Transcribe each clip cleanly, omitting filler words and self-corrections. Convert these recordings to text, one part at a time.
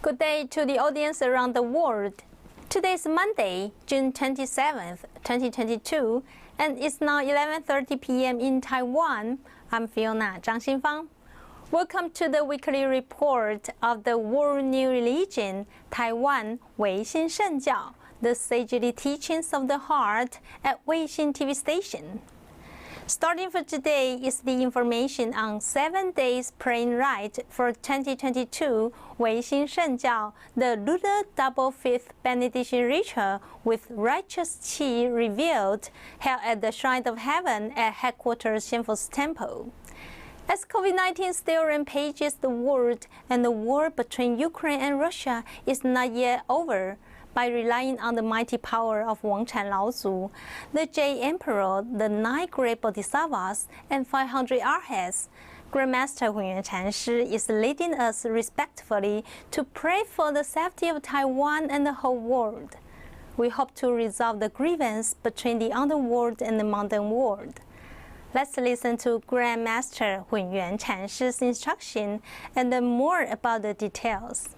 Good day to the audience around the world. Today is Monday, June 27th, 2022, and it's now 11:30 p.m. in Taiwan. I'm Fiona Zhang Xinfang. Welcome to the weekly report of the World New Religion, Taiwan Weixin Shengjiao, the sagely teachings of the heart at Weixin TV station. Starting for today is the information on 7 days praying rite for 2022 Weixin Shengjiao, the lunar double fifth benediction ritual with righteous qi revealed, held at the Shrine of Heaven at headquarters Xianfu's Temple. As COVID-19 still rampages the world and the war between Ukraine and Russia is not yet over, by relying on the mighty power of Wangshan Laozu, the Jade Emperor, the 9 great Bodhisattvas, and 500 arhats, Grandmaster Hunyuan Chanshi is leading us respectfully to pray for the safety of Taiwan and the whole world. We hope to resolve the grievance between the underworld and the modern world. Let's listen to Grandmaster Hunyuan Chanshi's instruction and then more about the details.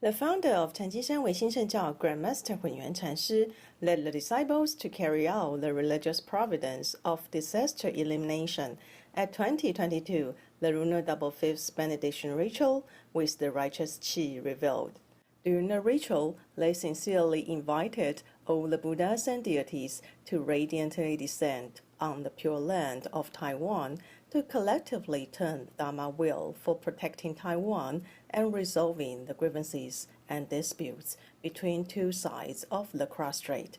The founder of Chanjishan Weixin Shengjiao, Grandmaster Hunyuan Chanshi, led the disciples to carry out the religious providence of disaster elimination at 2022, the lunar double fifth benediction ritual with the righteous qi revealed. During the ritual, they sincerely invited all the Buddhas and deities to radiantly descend on the pure land of Taiwan to collectively turn the Dharma wheel for protecting Taiwan and resolving the grievances and disputes between two sides of the cross-strait.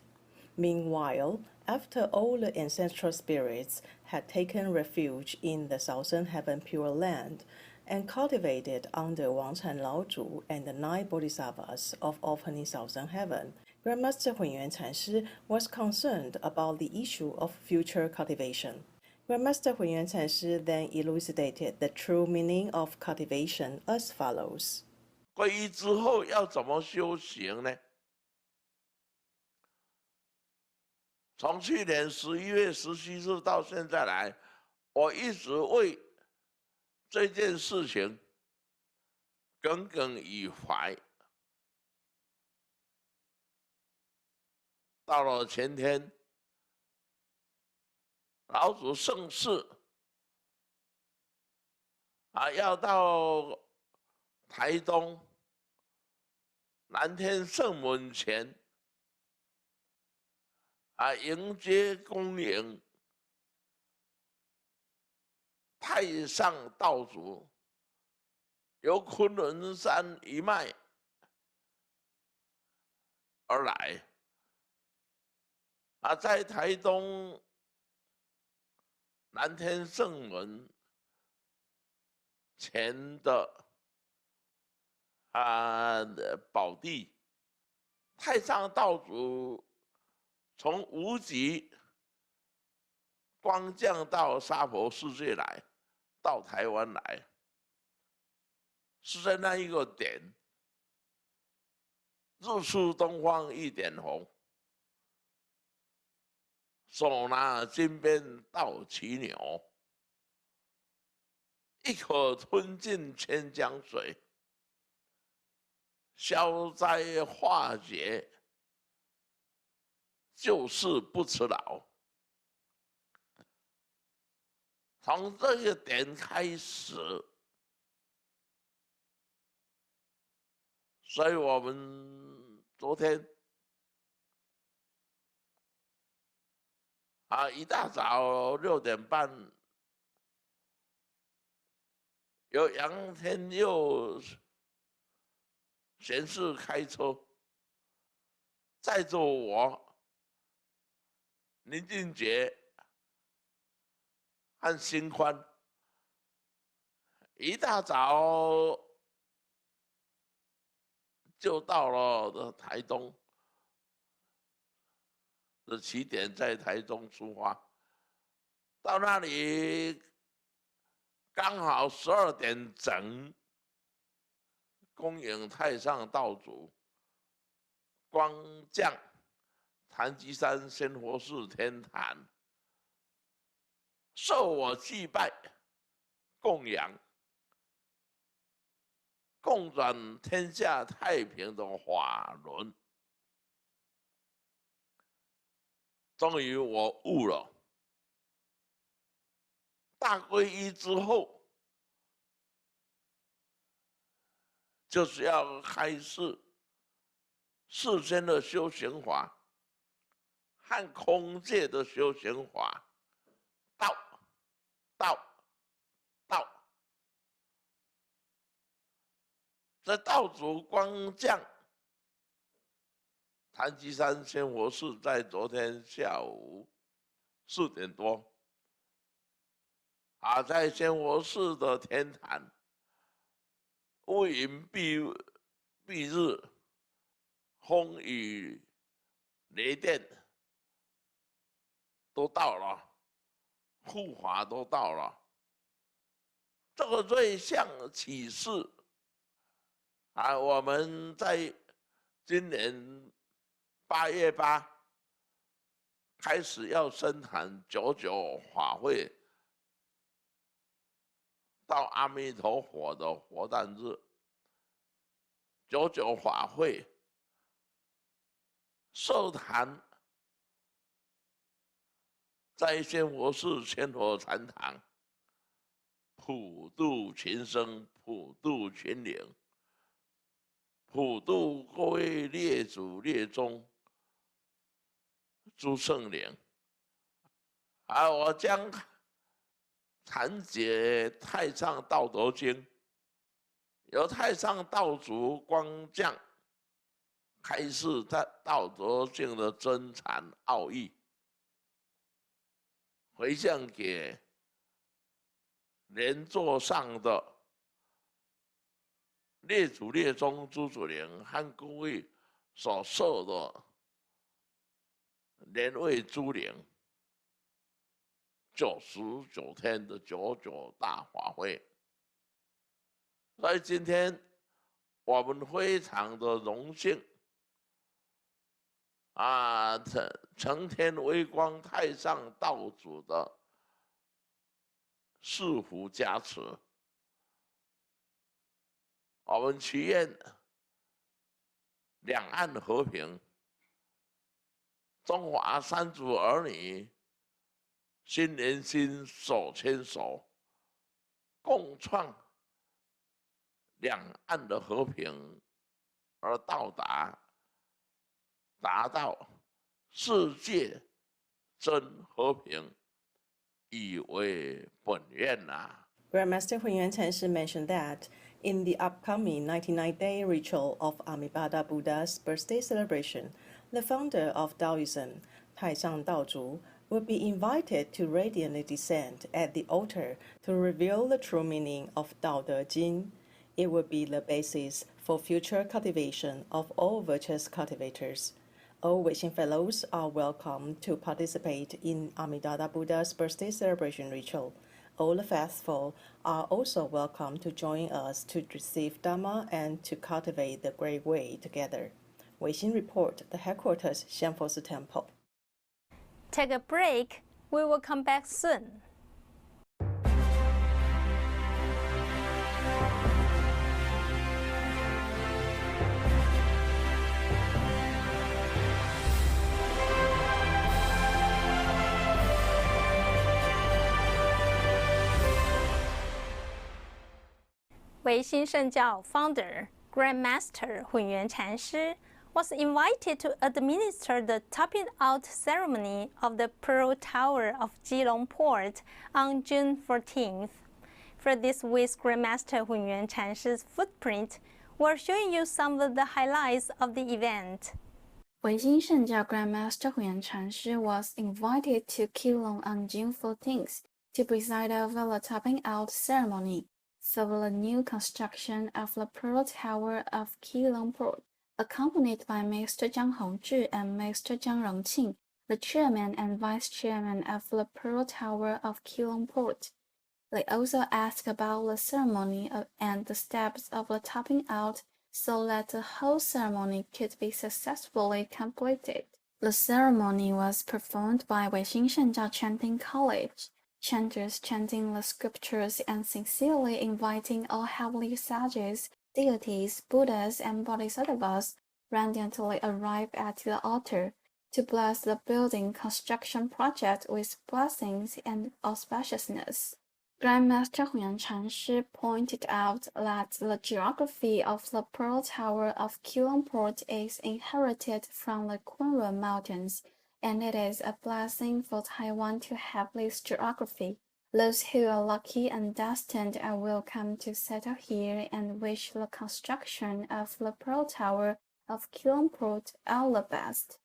Meanwhile, after all the ancestral spirits had taken refuge in the Southern Heaven Pure Land and cultivated under Wangshan Laozu and the 9 Bodhisattvas of opening Southern Heaven, Grandmaster Hunyuan Chanshi was concerned about the issue of future cultivation. Grandmaster Hunyuan Chanshi then elucidated the true meaning of cultivation as follows. 皈依之后要怎么修行呢？从去年11月17日到现在来，我一直为这件事情耿耿于怀。到了前天，老祖圣事要到台东南天圣门前迎接恭迎太上道主，由昆仑山一脉而来。在台东南天圣门前的宝地，太上道主从无极光降到娑婆世界来，到台湾来，是在那一个点，日出东方一点红。手拿金鞭倒骑牛，一口吞尽千江水，消灾化解，救世不辞劳。从这个点开始，所以我们昨天一大早6点半，由杨天佑贤士开车，载着我、林俊杰和新宽，一大早就到了台东。的起点在台中出发，到那里刚好12点整，恭迎太上道主光降潭基山仙佛寺天坛，受我祭拜供养，共转天下太平的法轮。终于我悟了，大皈依之后，就是要开示世间的修行法和空界的修行法，道。这道主光降，谭基山仙佛寺在昨天下午4点多，在仙佛寺的天坛，乌云蔽日，风雨雷电都到了，护法都到了，这个瑞相启示。我们在今年8月8开始要生产99法会到阿弥陀佛的活诞日，99法会设坛在仙佛寺千佛禅堂，普度群生，普度群灵。普度各位列祖列宗诸圣灵，我将阐解《太上道德经》，由太上道主光降开示在《道德经》的真禅奥义，回向给莲座上的列祖列宗诸祖灵和各位所受的莲位诸灵，99天的99大法会。所以今天我们非常的荣幸承天微光太上道主的赐福加持。我们祈愿两岸和平，中华三族儿女心连心，手牵手，共创两岸的和平，而达到世界真和平，以为本愿啊。Grandmaster Hunyuan Chenshi mentioned that in the upcoming 99-day ritual of Amitabha Buddha's birthday celebration, the founder of Taoism, Taisang Daozhu, will be invited to radiantly descend at the altar to reveal the true meaning of Tao Te Ching. It will be the basis for future cultivation of all virtuous cultivators. All Weixin Fellows are welcome to participate in Amitabha Buddha's birthday celebration ritual. All the faithful are also welcome to join us to receive Dharma and to cultivate the Great Way together. Weixin Report, the headquarters, Xianfosi Temple. Take a break. We will come back soon. Weixin Shengjiao founder, Grandmaster Hunyuan Chanshi, was invited to administer the topping out ceremony of the Pearl Tower of Keelung Port on June 14th. For this week's Grandmaster Hunyuan Chanshi's footprint, we're showing you some of the highlights of the event. Weixin Shengjiao Grandmaster Hunyuan Chanshi was invited to Keelung on June 14th to preside over the topping out ceremony for the new construction of the Pearl Tower of Keelung Port, accompanied by Mr. Zhang Hongzhi and Mr. Zhang Rongqing, the chairman and vice chairman of the Pearl Tower of Keelung Port. They also asked about the ceremony and the steps of the topping out so that the whole ceremony could be successfully completed. The ceremony was performed by Weixin Shengjiao Chanting College, chanters chanting the scriptures and sincerely inviting all heavenly sages Deities, Buddhas, and Bodhisattvas randomly arrive at the altar to bless the building construction project with blessings and auspiciousness. Grandmaster Huyan Chanshi pointed out that the geography of the Pearl Tower of Keelungport is inherited from the Kunlun Mountains, and it is a blessing for Taiwan to have this geography. Those who are lucky and destined are welcome to settle here and wish the construction of the Pearl Tower of Keelungport all the best.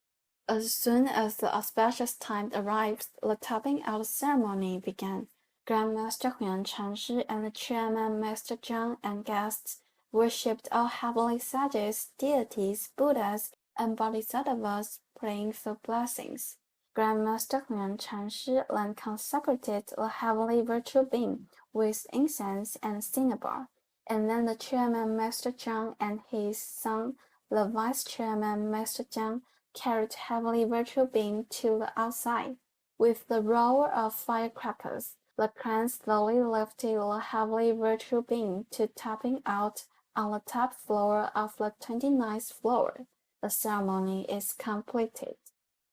As soon as the auspicious time arrived, the topping out ceremony began. Grandmaster Huyan Chanshi and the chairman Master Zhang and guests worshipped all heavenly sages, deities, Buddhas, and Bodhisattvas, praying for blessings. Grandmaster Huyan Chanshi then consecrated the heavenly virtual being with incense and cinnabar, and then the chairman Master Zhang and his son, the vice chairman Master Zhang, carried heavenly virtual being to the outside. With the roar of firecrackers, the crane slowly lifted the heavenly virtual being to topping out on the top floor of the 29th floor. The ceremony is completed.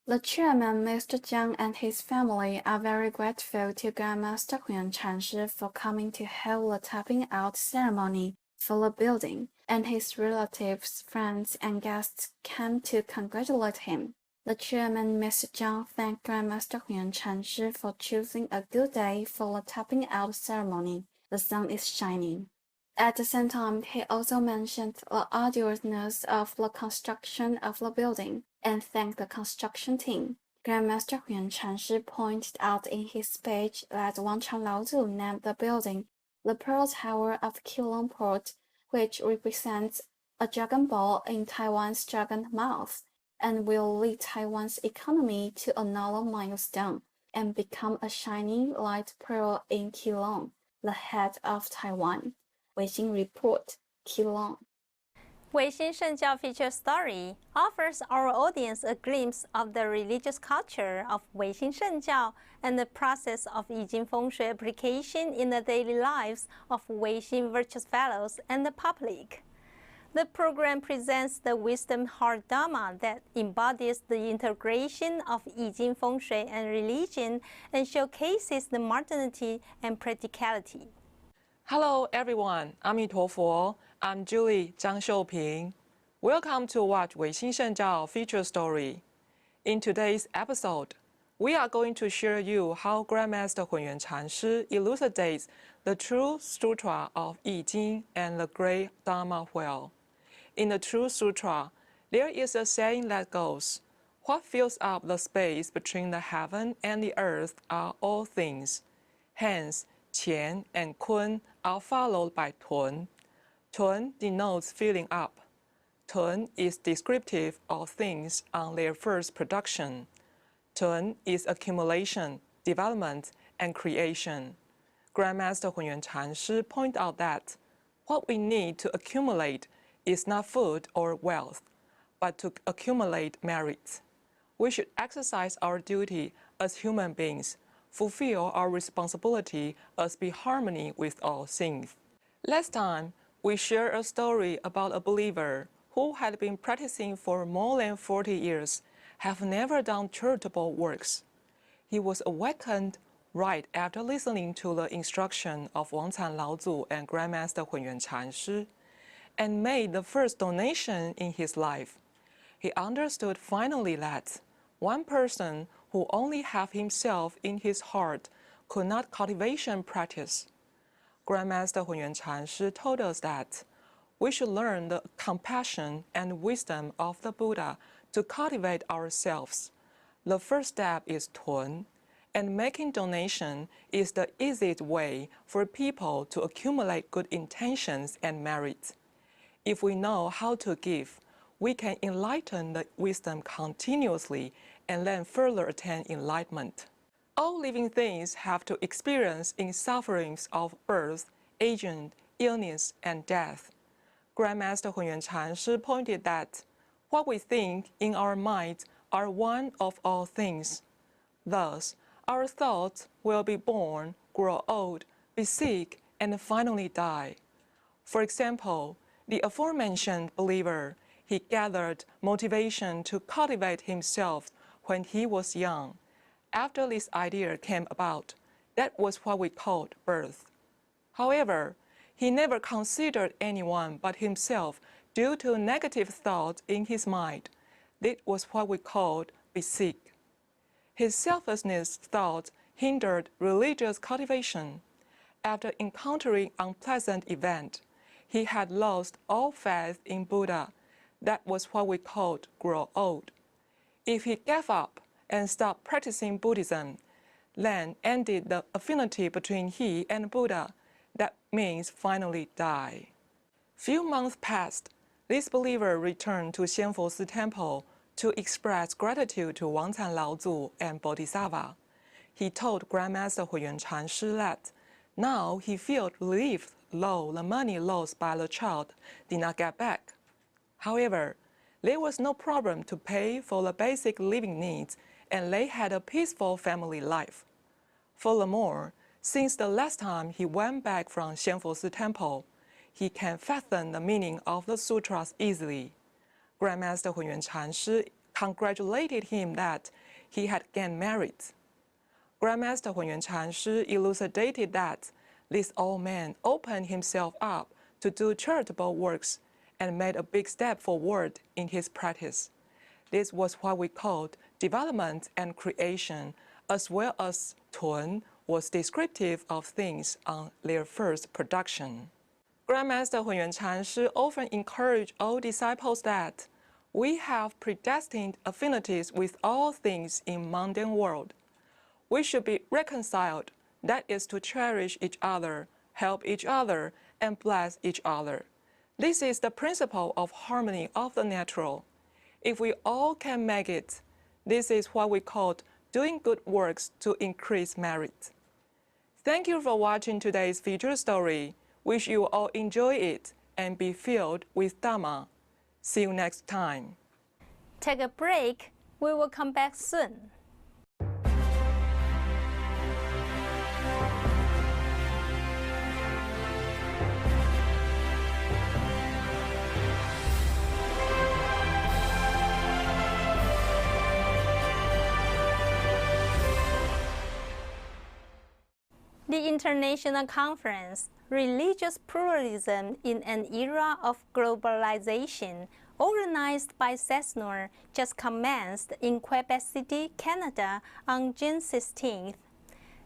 The chairman, Mr. Jiang, and his family are very grateful to Grandmaster Huyan Chanshi for coming to hold the topping out ceremony for the building, and his relatives, friends, and guests came to congratulate him. The chairman, Mr. Zhang, thanked Grandmaster Huyan Chanshi for choosing a good day for the topping out ceremony. The sun is shining. At the same time, he also mentioned the arduousness of the construction of the building and thanked the construction team. Grandmaster Huyan Chanshi pointed out in his speech that Wangchang Laozu named the building the Pearl Tower of Keelungport, which represents a dragon ball in Taiwan's dragon mouth, and will lead Taiwan's economy to another milestone and become a shining light pearl in Keelung, the head of Taiwan. Weixin Report, Keelung. Weixin Shengjiao feature story offers our audience a glimpse of the religious culture of Weixin Shengjiao and the process of Yijing Feng Shui application in the daily lives of Weixin Virtuous Fellows and the public. The program presents the wisdom heart Dharma that embodies the integration of Yijing Feng Shui and religion and showcases the modernity and practicality. Hello everyone, Aμή陀佛. I'm Julie Zhang Shouping. Welcome to watch Weixin Shengjiao feature story. In today's episode, we are going to share you how Grandmaster Huyan Chanshi elucidates the true sutra of Yi Jing and the great Dharma wheel. In the True Sutra, there is a saying that goes, "What fills up the space between the heaven and the earth are all things." Hence, Qian and Kun are followed by Tun. Tun denotes filling up. Tun is descriptive of things on their first production. Tun is accumulation, development, and creation. Grandmaster Huyan Chanshi pointed out that what we need to accumulate is not food or wealth, but to accumulate merit. We should exercise our duty as human beings, fulfill our responsibility as be harmony with all things. Last time, we shared a story about a believer who had been practicing for more than 40 years, have never done charitable works. He was awakened right after listening to the instruction of Wangcan Laozu and Grandmaster Huyan Chanshi, and made the first donation in his life. He understood finally that one person who only have himself in his heart could not cultivation practice. Grandmaster Huyan Chanshi told us that we should learn the compassion and wisdom of the Buddha to cultivate ourselves. The first step is Tun, and making donation is the easiest way for people to accumulate good intentions and merit. If we know how to give, we can enlighten the wisdom continuously and then further attain enlightenment. All living things have to experience in sufferings of birth, aging, illness, and death. Grandmaster Huyan Chanshi pointed that what we think in our minds are one of all things. Thus, our thoughts will be born, grow old, be sick, and finally die. For example, the aforementioned believer, he gathered motivation to cultivate himself when he was young. After this idea came about, that was what we called birth. However, he never considered anyone but himself due to negative thoughts in his mind. That was what we called besik. His selfishness thoughts hindered religious cultivation. After encountering unpleasant event, he had lost all faith in Buddha. That was what we called grow old. If he gave up and stopped practicing Buddhism, then ended the affinity between he and Buddha. That means finally die. Few months passed. This believer returned to Xianfossi Temple to express gratitude to Wangcan Laozu and Bodhisattva. He told Grandmaster Huiyuan Chanshi that now he felt relieved though the money lost by the child did not get back. However, there was no problem to pay for the basic living needs, and they had a peaceful family life. Furthermore, since the last time he went back from Xianfossi Temple, he can fathom the meaning of the sutras easily. Grandmaster Huiyuan Chanshi congratulated him that he had gained merit. Grandmaster Huiyuan Chanshi elucidated that this old man opened himself up to do charitable works and made a big step forward in his practice. This was what we called development and creation, as well as Tun was descriptive of things on their first production. Grandmaster Huiyuan Chanshi often encouraged all disciples that we have predestined affinities with all things in mundane world. We should be reconciled, that is to cherish each other, help each other, and bless each other. This is the principle of harmony of the natural. If we all can make it, this is what we call doing good works to increase merit. Thank you for watching today's feature story. Wish you all enjoy it and be filled with Dhamma. See you next time. Take a break. We will come back soon. The International Conference, Religious Pluralism in an Era of Globalization, organized by CESNUR, just commenced in Quebec City, Canada on June 16th.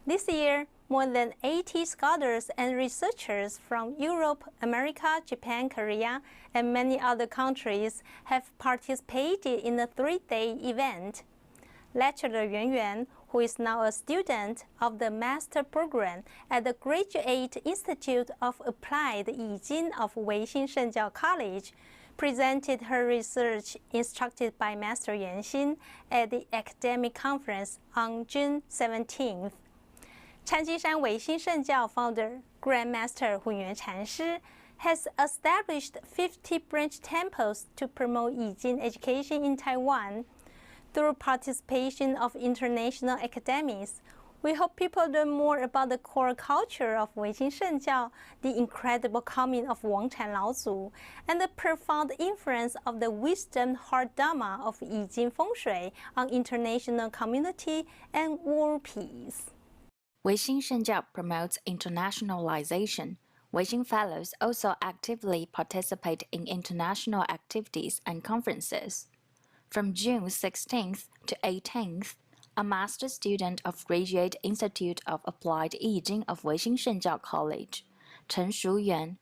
This year, more than 80 scholars and researchers from Europe, America, Japan, Korea, and many other countries have participated in the three-day event. Lecturer Yuan Yuan, who is now a student of the master program at the Graduate Institute of Applied Yi Jing of Weixin Shengjiao College, presented her research instructed by Master Yuan Xin at the academic conference on June 17th. Chanjishan Weixin Shengjiao founder, Grandmaster Huiyuan Chanshi, has established 50 branch temples to promote Yi Jing education in Taiwan. Through participation of international academics, we hope people learn more about the core culture of Weixin Shengjiao, the incredible coming of Wangcan Laozu, and the profound influence of the wisdom heart Dhamma of Yijing Feng Shui on international community and world peace. Weixin Shengjiao promotes internationalization. Weixin Fellows also actively participate in international activities and conferences. From June 16th to 18th, a master student of Graduate Institute of Applied Yi Jing of Weixin Shengjiao College, Chen Shuyuan,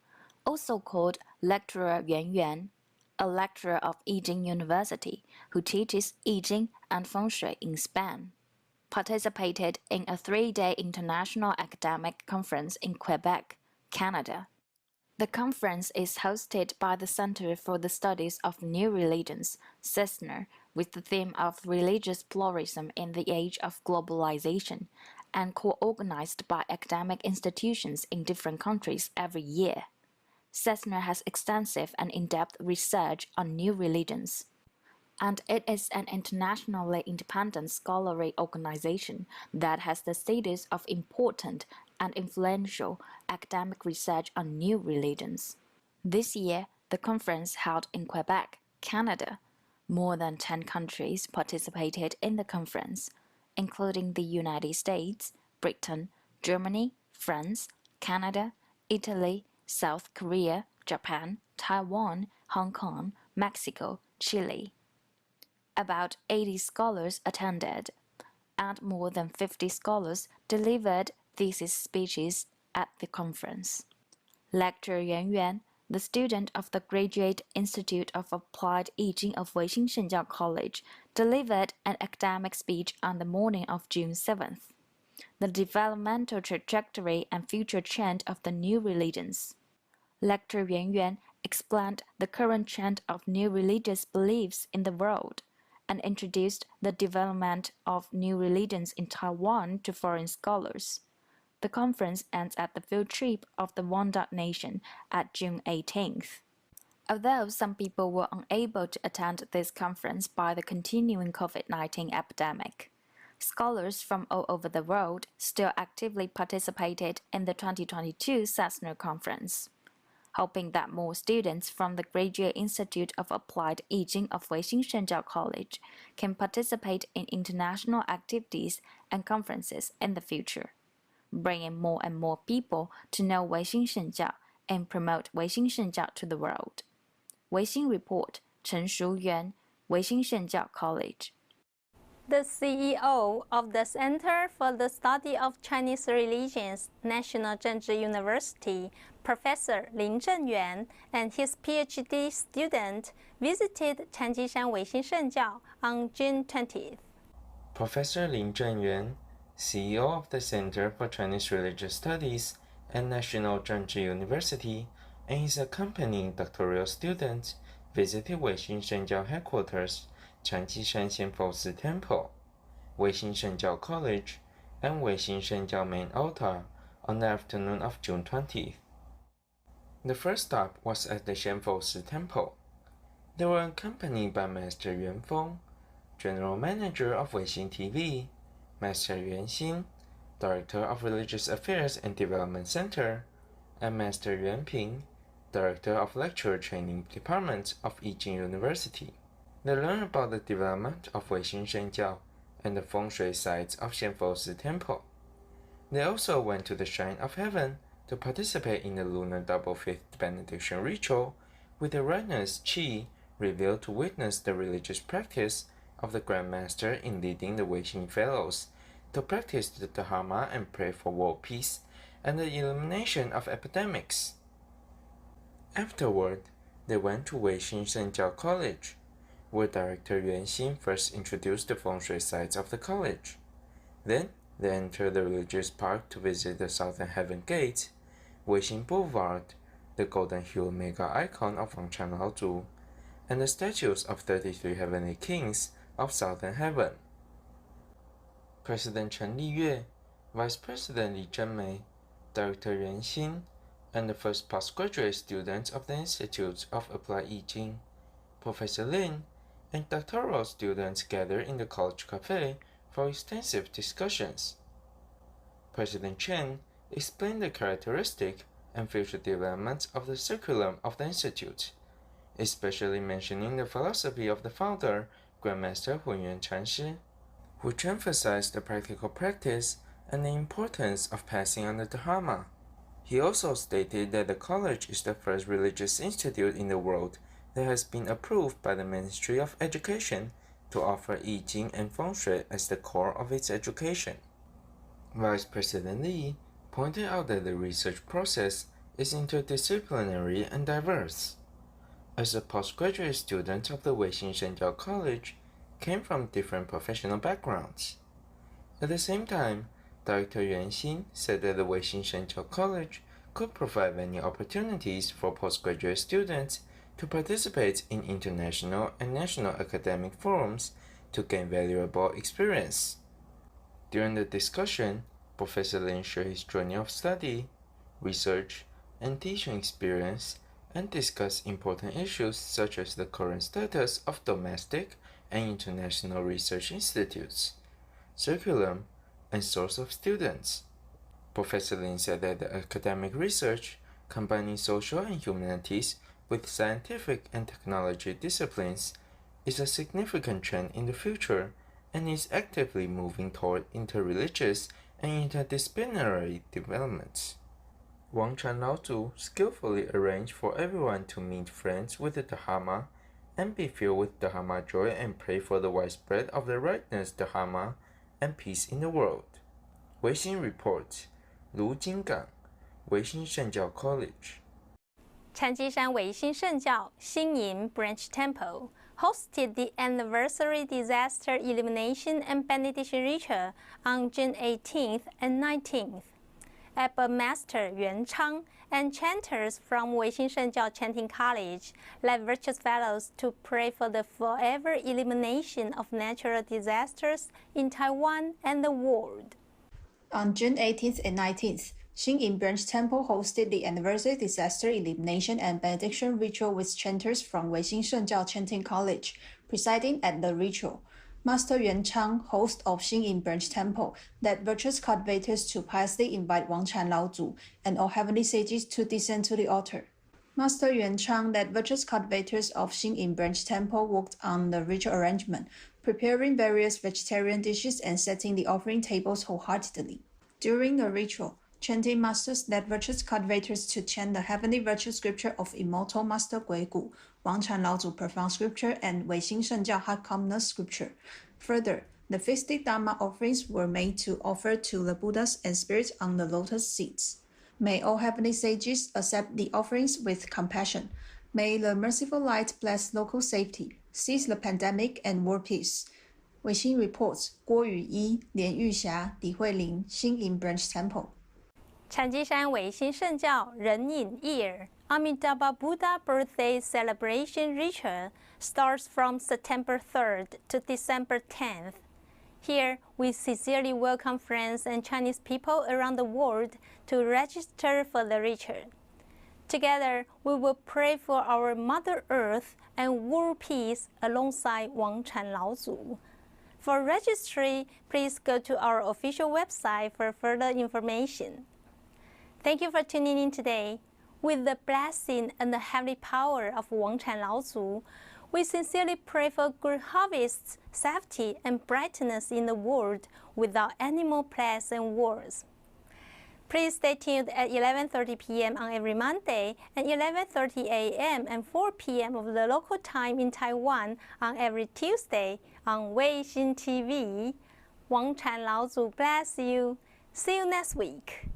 also called Lecturer Yuan Yuan, a lecturer of Yi Jing University who teaches Yi Jing and Feng Shui in Spain, participated in a three-day international academic conference in Quebec, Canada. The conference is hosted by the Center for the Studies of New Religions, CESNUR, with the theme of religious pluralism in the age of globalization, and co-organized by academic institutions in different countries every year. CESNUR has extensive and in-depth research on new religions, and it is an internationally independent scholarly organization that has the status of important and influential academic research on new religions. This year, the conference held in Quebec, Canada. More than 10 countries participated in the conference, including the United States, Britain, Germany, France, Canada, Italy, South Korea, Japan, Taiwan, Hong Kong, Mexico, Chile. About 80 scholars attended, and more than 50 scholars delivered thesis speeches at the conference. Lecturer Yuan Yuan, the student of the Graduate Institute of Applied Yijing of Weixin Shengjiao College, delivered an academic speech on the morning of June 7th. The developmental trajectory and future trend of the new religions. Lecturer Yuan Yuan explained the current trend of new religious beliefs in the world and introduced the development of new religions in Taiwan to foreign scholars. The conference ends at the field trip of the Wanda Nation at June 18th. Although some people were unable to attend this conference by the continuing COVID-19 epidemic, scholars from all over the world still actively participated in the 2022 Cessna Conference, hoping that more students from the Graduate Institute of Applied Yijing of Weixin Shengjiao College can participate in international activities and conferences in the future, bringing more and more people to know Weixin Shengjiao and promote Weixin Shengjiao to the world. Weixin Report, Chen Shuyuan, Weixin Shengjiao College. The CEO of the Center for the Study of Chinese Religions, National Zhengzhi University, Professor Lin Zhenyuan, and his PhD student visited Chanjishan Weixin Shengjiao on June 20th. Professor Lin Zhenyuan, CEO of the Center for Chinese Religious Studies at National Zhengzhi University, and his accompanying doctoral students visited Weixin Shengjiao headquarters, Chanjishan Xianfousi Temple, Weixin Shengjiao College, and Weixin Shengjiao Main Altar on the afternoon of June 20th. The first stop was at the Xianfousi Temple. They were accompanied by Master Yuan Feng, General Manager of Weixin TV, Master Yuan Xin, Director of Religious Affairs and Development Center, and Master Yuan Ping, Director of Lecturer Training Department of Yijing University. They learned about the development of Weixin Shengjiao and the feng shui sites of Xianfousi Temple. They also went to the Shrine of Heaven to participate in the lunar double fifth benediction ritual with the redness qi revealed to witness the religious practice of the Grand Master in leading the Weixin Fellows to practice the Dharma and pray for world peace and the elimination of epidemics. Afterward, they went to Weixin Shengjiao College, where Director Yuan Xin first introduced the feng shui sites of the college. Then, they entered the religious park to visit the Southern Heaven Gate, Weixin Boulevard, the Golden Hill mega icon of Wangshan Laozhu, and the statues of 33 heavenly kings of Southern Heaven. President Chen Liyue, Vice President Li Zhenmei, Director Yuan Xin, and the first postgraduate students of the Institute of Applied Yijing, Professor Lin, and doctoral students gathered in the college cafe for extensive discussions. President Chen explained the characteristic and future developments of the curriculum of the institute, especially mentioning the philosophy of the founder, Grandmaster Hunyuan Chanshi, which emphasized the practical practice and the importance of passing on the Dharma. He also stated that the college is the first religious institute in the world that has been approved by the Ministry of Education to offer I Ching and Feng Shui as the core of its education. Vice President Li pointed out that the research process is interdisciplinary and diverse. As a postgraduate student of the Weixin Shengjiao College, came from different professional backgrounds. At the same time, Director Yuan Xin said that the Weixin Shengjiao College could provide many opportunities for postgraduate students to participate in international and national academic forums to gain valuable experience. During the discussion, Professor Lin shared his journey of study, research, and teaching experience and discussed important issues such as the current status of domestic and international research institutes, curriculum, and source of students. Professor Lin said that the academic research, combining social and humanities, with scientific and technology disciplines is a significant trend in the future and is actively moving toward interreligious and interdisciplinary developments. Wang Chan Laozu skillfully arranged for everyone to meet friends with the Dharma and be filled with Dharma joy and pray for the widespread of the rightness Dharma and peace in the world. Weixin reports, 如金港 Weixin Shengjiao College. 禅机山唯心圣教新营 Branch Temple hosted the anniversary disaster elimination and benediction ritual on June 18th and 19th. App Master Yuan Chang and chanters from Weixin Shengjiao Chanting College led virtuous fellows to pray for the forever elimination of natural disasters in Taiwan and the world. On June 18th and 19th, Xingyin Branch Temple hosted the anniversary disaster elimination and benediction ritual with chanters from Weixin Shengjiao Chanting College, presiding at the ritual. Master Yuan Chang, host of Xingyin Branch Temple, led virtuous cultivators to piously invite Wang Chan Laozu and all heavenly sages to descend to the altar. Master Yuan Chang led virtuous cultivators of Xingyin Branch Temple worked on the ritual arrangement, preparing various vegetarian dishes and setting the offering tables wholeheartedly. During the ritual, chanting masters led virtuous cultivators to chant the heavenly virtue scripture of immortal Master Gui Gu, Wang Chan Laozu profound scripture, and Weixin Shengjiao high calmness scripture. Further, the 50 Dharma offerings were made to offer to the Buddhas and spirits on the lotus seats. May all heavenly sages accept the offerings with compassion. May the merciful light bless local safety, seize the pandemic, and world peace. Weixin reports, 郭雨一、连玉霞、李慧玲 Xingyin Branch Temple. 禅机山唯心圣教人引 Year Amitabha Buddha Birthday Celebration Ritual starts from September 3rd to December 10th. Here, we sincerely welcome friends and Chinese people around the world to register for the ritual. Together, we will pray for our Mother Earth and world peace alongside Wang Chan Laozu. For registry, please go to our official website for further information. Thank you for tuning in today. With the blessing and the heavenly power of Wang Chan Laozu, we sincerely pray for good harvests, safety, and brightness in the world without any more plagues and wars. Please stay tuned at 11:30 p.m. on every Monday and 11:30 a.m. and 4 p.m. of the local time in Taiwan on every Tuesday on Weixin TV. Wang Chan Laozu bless you. See you next week.